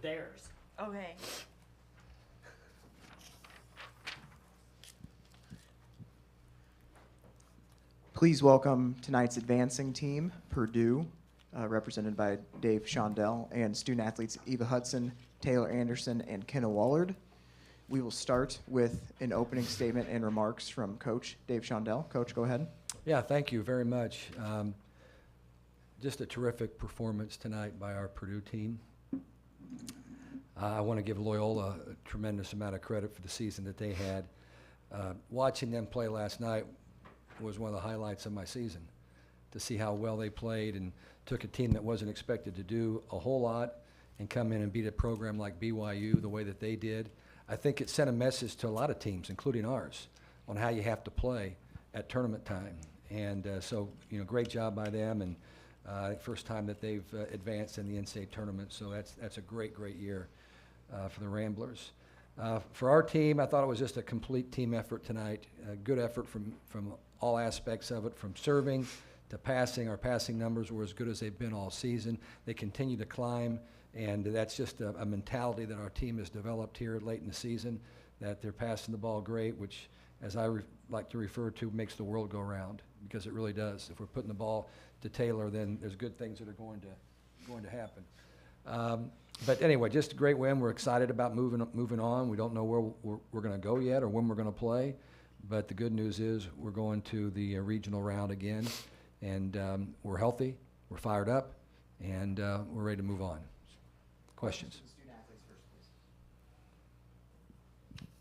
Theirs. Okay. Please welcome tonight's advancing team, Purdue, represented by Dave Shondell, and student athletes Eva Hudson, Taylor Anderson, and Kenna Wallard. We will start with an opening statement and remarks from Coach Dave Shondell. Coach, go ahead. Yeah, thank you very much. Just a terrific performance tonight by our Purdue team. I want to give Loyola a tremendous amount of credit for the season that they had. Watching them play last night was one of the highlights of my season, to see how well they played and took a team that wasn't expected to do a whole lot and come in and beat a program like BYU the way that they did. I think it sent a message to a lot of teams, including ours, on how you have to play at tournament time. And so, great job by them, and first time that they've advanced in the NCAA tournament, so that's a great year for the Ramblers. For our team, I thought it was just a complete team effort tonight. A good effort from all aspects of it, from serving to passing. Our passing numbers were as good as they've been all season. They continue to climb, and that's just a mentality that our team has developed here late in the season, that they're passing the ball great, which, as I like to refer to, makes the world go round, because it really does. If we're putting the ball to Taylor, then there's good things that are going to happen. But anyway, just a great win. We're excited about moving on. We don't know where we're going to go yet or when we're going to play, but the good news is we're going to the regional round again, and we're healthy, we're fired up, and we're ready to move on. Questions?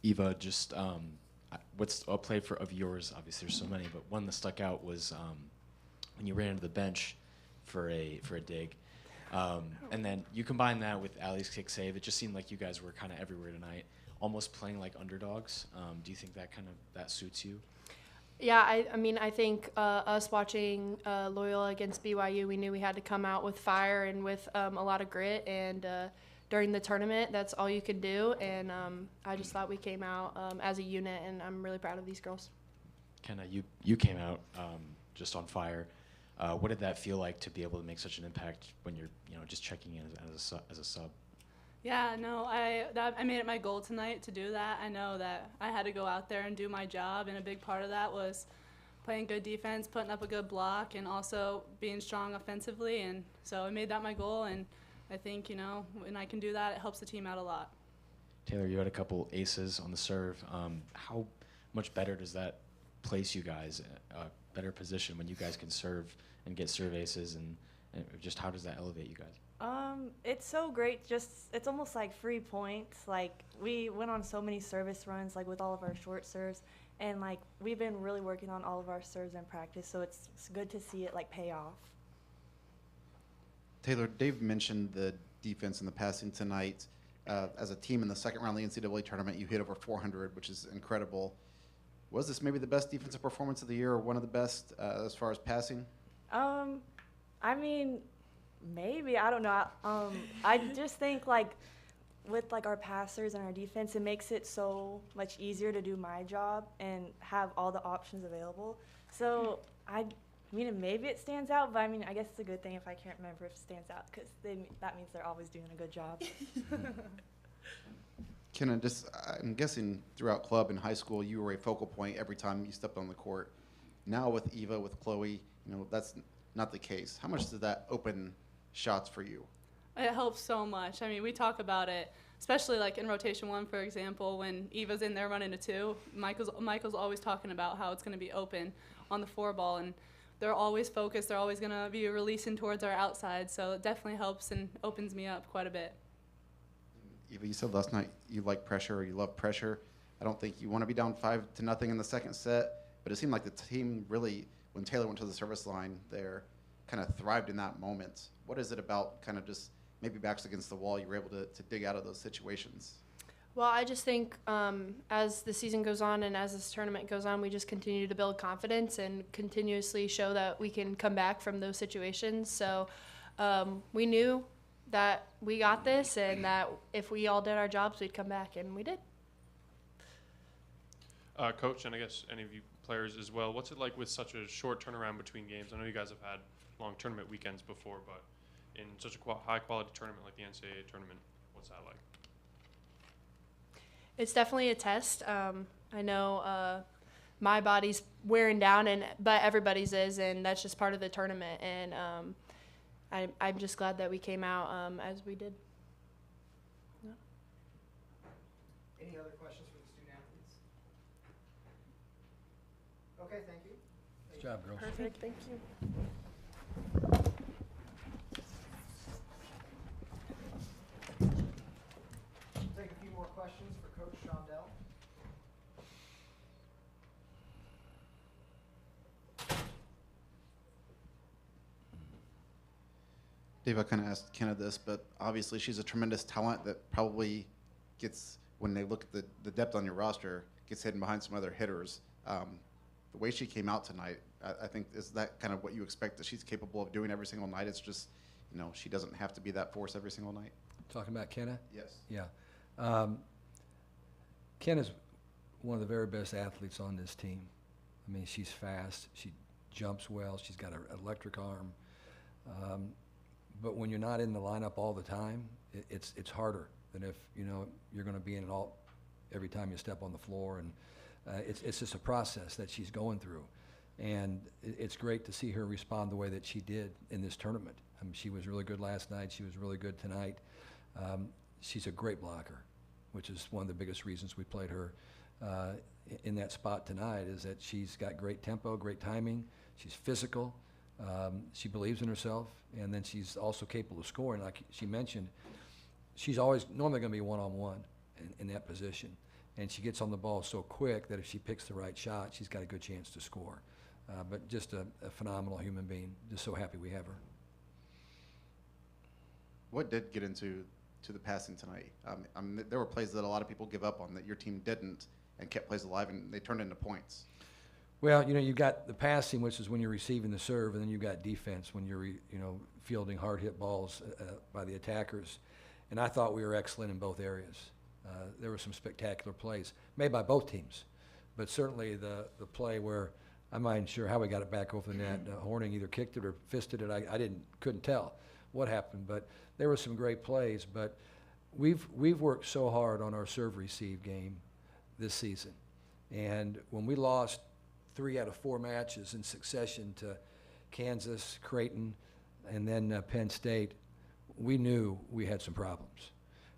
Eva, just what's a play of yours? Obviously, there's so many, but one that stuck out was when you ran into the bench for a dig. And then you combine that with Allie's kick save. It just seemed like you guys were kind of everywhere tonight, almost playing like underdogs. Do you think that suits you? Yeah, I think us watching Loyola against BYU, we knew we had to come out with fire and with a lot of grit. And during the tournament, that's all you could do. And I just thought we came out as a unit, and I'm really proud of these girls. Kenna, you came out just on fire. What did that feel like to be able to make such an impact when you're just checking in as a sub? Yeah, no, I made it my goal tonight to do that. I know that I had to go out there and do my job, and a big part of that was playing good defense, putting up a good block, and also being strong offensively. And so I made that my goal, and I think, when I can do that, it helps the team out a lot. Taylor, you had a couple aces on the serve. How much better does that place you guys in a better position when you guys can serve and get serve aces, and just how does that elevate you guys? It's so great. It's almost like free points. Like, we went on so many service runs, like with all of our short serves, and like we've been really working on all of our serves in practice. So it's good to see it like pay off. Taylor, Dave mentioned the defense and the passing tonight. As a team in the second round of the NCAA tournament, you hit over 400, which is incredible. Was this maybe the best defensive performance of the year, or one of the best as far as passing? Maybe, I don't know. I just think like with like our passers and our defense, it makes it so much easier to do my job and have all the options available. So maybe it stands out, but I guess it's a good thing if I can't remember if it stands out, because that means they're always doing a good job. Kenna, I'm guessing throughout club and high school, you were a focal point every time you stepped on the court. Now with Eva, with Chloe, that's not the case. How much did that open shots for you? It helps so much. We talk about it, especially like in rotation one, for example, when Eva's in there running a two. Michael's always talking about how it's going to be open on the four ball, and they're always focused. They're always going to be releasing towards our outside, so it definitely helps and opens me up quite a bit. Eva, you said last night you like pressure, or you love pressure. I don't think you want to be down 5-0 in the second set, but it seemed like the team really, when Taylor went to the service line there, kind of thrived in that moment. What is it about kind of just maybe backs against the wall you were able to dig out of those situations? Well, I just think as the season goes on and as this tournament goes on, we just continue to build confidence and continuously show that we can come back from those situations. So we knew that we got this, and that if we all did our jobs, we'd come back, and we did. Coach, and I guess any of you players as well, what's it like with such a short turnaround between games? I know you guys have had long tournament weekends before, but in such a high-quality tournament like the NCAA tournament, What's that like? It's definitely a test. I know my body's wearing down, but everybody's is, and that's just part of the tournament. And I'm just glad that we came out as we did. Yeah. Any other questions for the student athletes? Okay, thank you. Good job, girls. Perfect. Thank you. Take a few more questions for Coach Shondell. Dave, I kind of asked Kenna this, but obviously she's a tremendous talent that probably gets, when they look at the depth on your roster, gets hidden behind some other hitters. The way she came out tonight, I think, is that kind of what you expect that she's capable of doing every single night? It's just, she doesn't have to be that force every single night? Talking about Kenna? Yes. Yeah. Kenna's one of the very best athletes on this team. I mean, she's fast. She jumps well. She's got an electric arm. But when you're not in the lineup all the time, it's harder than if you're going to be in it all every time you step on the floor. And it's just a process that she's going through, and it's great to see her respond the way that she did in this tournament. I mean, she was really good last night. She was really good tonight. She's a great blocker, which is one of the biggest reasons we played her in that spot tonight. Is that she's got great tempo, great timing. She's physical. She believes in herself, and then she's also capable of scoring. Like she mentioned, she's always normally going to be one-on-one in that position, and she gets on the ball so quick that if she picks the right shot, she's got a good chance to score. But just a phenomenal human being. Just so happy we have her. What did get into the passing tonight? I mean, there were plays that a lot of people give up on that your team didn't and kept plays alive, and they turned into points. Well, you've got the passing, which is when you're receiving the serve, and then you've got defense when you're, fielding hard hit balls by the attackers. And I thought we were excellent in both areas. There were some spectacular plays made by both teams, but certainly the play where I'm not even sure how we got it back over the net. Horning either kicked it or fisted it. I couldn't tell what happened, but there were some great plays. But we've worked so hard on our serve receive game this season, and when we lost 3 out of 4 matches in succession to Kansas, Creighton, and then Penn State, we knew we had some problems.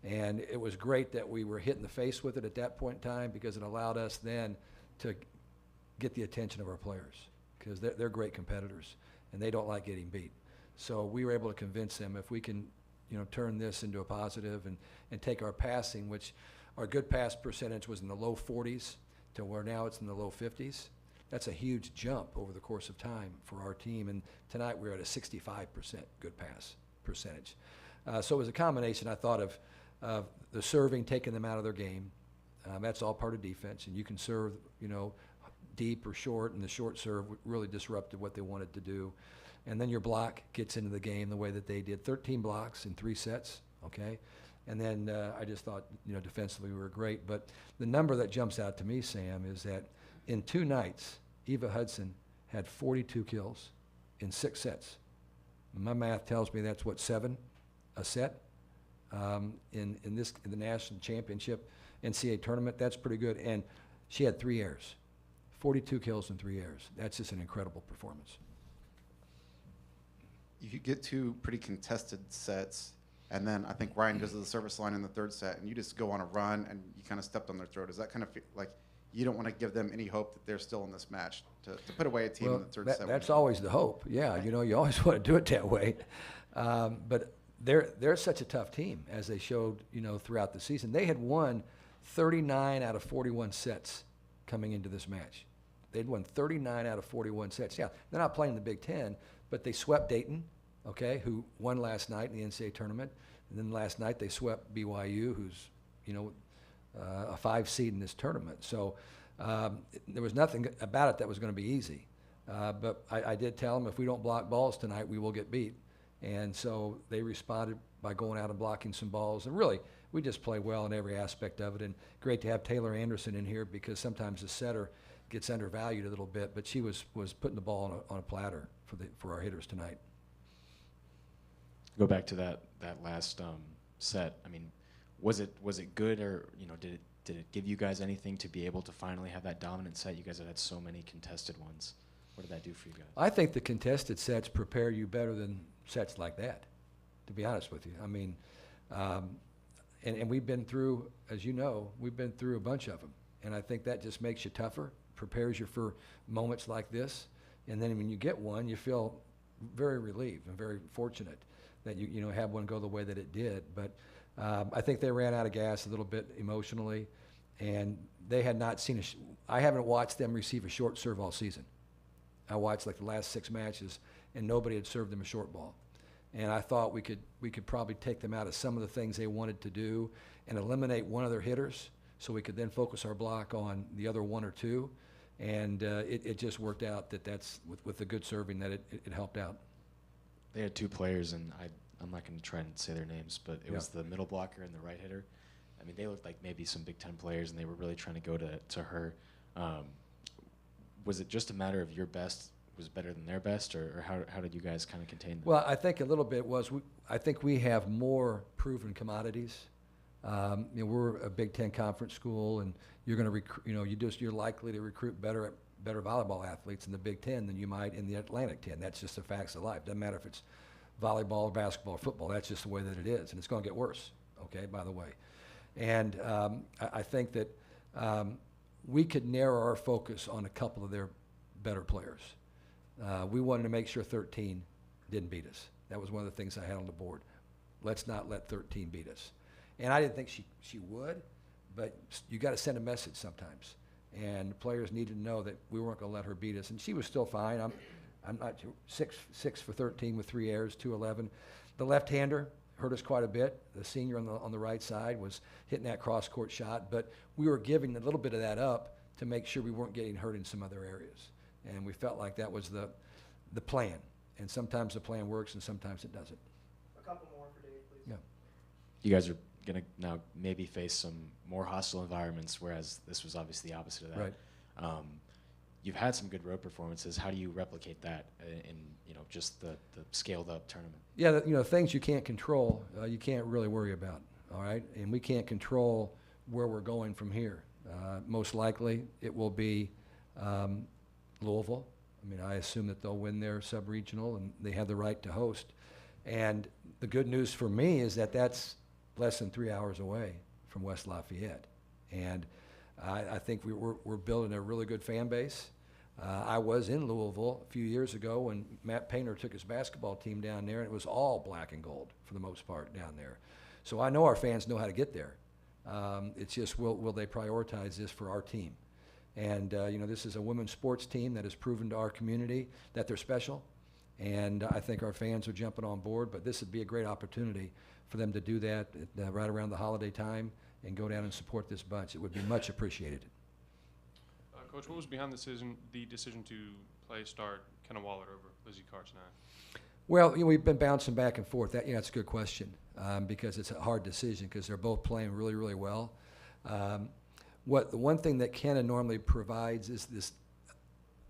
And it was great that we were hit in the face with it at that point in time, because it allowed us then to get the attention of our players, because they're great competitors and they don't like getting beat. So we were able to convince them if we can turn this into a positive and take our passing, which our good pass percentage was in the low 40s to where now it's in the low 50s. That's a huge jump over the course of time for our team. And tonight we're at a 65% good pass percentage. So it was a combination, I thought, of the serving, taking them out of their game. That's all part of defense. And you can serve, deep or short, and the short serve really disrupted what they wanted to do. And then your block gets into the game the way that they did. 13 blocks in 3 sets, okay? And then I just thought, defensively we were great. But the number that jumps out to me, Sam, is that in 2 nights, Eva Hudson had 42 kills in 6 sets. My math tells me that's 7 a set in the national championship NCAA tournament. That's pretty good. And she had 3 errors, 42 kills in 3 errors. That's just an incredible performance. You get 2 pretty contested sets, and then I think Ryan goes to the service line in the 3rd set, and you just go on a run, and you kind of stepped on their throat. Does that kind of feel like you don't want to give them any hope that they're still in this match to put away a team in the 3rd set? That's always the hope. Yeah, you always want to do it that way. But they're such a tough team, as they showed, throughout the season. They had won 39 out of 41 sets coming into this match. They'd won 39 out of 41 sets. Yeah, they're not playing the Big Ten, but they swept Dayton, okay, who won last night in the NCAA tournament. And then last night they swept BYU, who's, a 5 seed in this tournament. So there was nothing about it that was going to be easy. But I did tell them, if we don't block balls tonight, we will get beat. And so they responded by going out and blocking some balls. And really, we just play well in every aspect of it. And great to have Taylor Anderson in here, because sometimes the setter gets undervalued a little bit, but she was putting the ball on a platter for our hitters tonight. Go back to that last set. I mean, Was it good, or did it give you guys anything to be able to finally have that dominant set? You guys have had so many contested ones. What did that do for you guys? I think the contested sets prepare you better than sets like that, to be honest with you. I mean, and we've been through, as you know, we've been through a bunch of them. And I think that just makes you tougher, prepares you for moments like this. And then when you get one, you feel very relieved and very fortunate that you have one go the way that it did. But I think they ran out of gas a little bit emotionally, and they had not seen I haven't watched them receive a short serve all season. I watched like the last 6 matches, and nobody had served them a short ball. And I thought we could probably take them out of some of the things they wanted to do and eliminate one of their hitters, so we could then focus our block on the other 1 or 2. And it just worked out that's with the good serving that it helped out. They had 2 players, and I'm not going to try and say their names, but it was the middle blocker and the right hitter. I mean, they looked like maybe some Big Ten players, and they were really trying to go to her. Was it just a matter of your best was better than their best, or how did you guys kind of contain them? Well, I think a little bit was I think we have more proven commodities. We're a Big Ten conference school, and you're going to recruit. You're likely to recruit better volleyball athletes in the Big Ten than you might in the Atlantic 10. That's just the facts of life. Doesn't matter if it's volleyball, or basketball, or football. That's just the way that it is, and it's going to get worse. Okay, by the way, and I think that we could narrow our focus on a couple of their better players. We wanted to make sure 13 didn't beat us. That was one of the things I had on the board. Let's not let 13 beat us. And I didn't think she would, but you got to send a message sometimes. And the players needed to know that we weren't going to let her beat us. And she was still fine. I'm not 6 for 13 with 3 errors, 2-11. The left-hander hurt us quite a bit. The senior on the right side was hitting that cross-court shot, but we were giving a little bit of that up to make sure we weren't getting hurt in some other areas. And we felt like that was the plan. And sometimes the plan works and sometimes it doesn't. A couple more for Dave, please. Yeah. You guys are going to now maybe face some more hostile environments, whereas this was obviously the opposite of that. Right. You've had some good road performances. How do you replicate that in just the scaled up tournament? Yeah, things you can't control, you can't really worry about. All right, and we can't control where we're going from here. Most likely, it will be Louisville. I mean, I assume that they'll win their sub-regional, and they have the right to host. And the good news for me is that that's less than 3 hours away from West Lafayette. And I think we're building a really good fan base. I was in Louisville a few years ago when Matt Painter took his basketball team down there, and it was all black and gold for the most part down there. So I know our fans know how to get there. It's just will they prioritize this for our team? And this is a women's sports team that has proven to our community that they're special. And I think our fans are jumping on board, but this would be a great opportunity for them to do that right around the holiday time and go down and support this bunch. It would be much appreciated. Coach, what was behind the decision to start Kenna Waller over Lizzie Carts-Nye? Well, we've been bouncing back and forth. That's a good question because it's a hard decision because they're both playing really, really well. The one thing that Kenna normally provides is this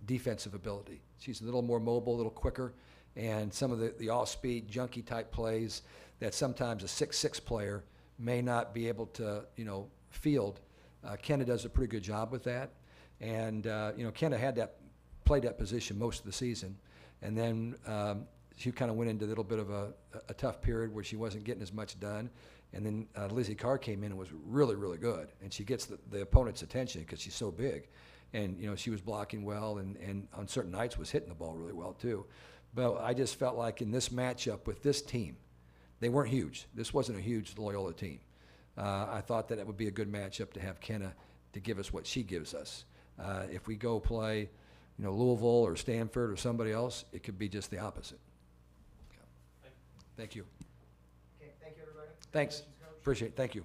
defensive ability. She's a little more mobile, a little quicker, and some of the off-speed, junkie type plays that sometimes a 6'6" player may not be able to, field. Kenna does a pretty good job with that. And, Kenna played that position most of the season. And then she kind of went into a little bit of a tough period where she wasn't getting as much done. And then Lizzie Carr came in and was really, really good. And she gets the opponent's attention because she's so big. And, she was blocking well and on certain nights was hitting the ball really well too. But I just felt like in this matchup with this team, they weren't huge. This wasn't a huge Loyola team. I thought that it would be a good matchup to have Kenna to give us what she gives us. If we go play, Louisville or Stanford or somebody else, it could be just the opposite. Yeah. Thank you. Okay, thank you, everybody. Thanks. Congratulations, Coach. Appreciate it. Thank you.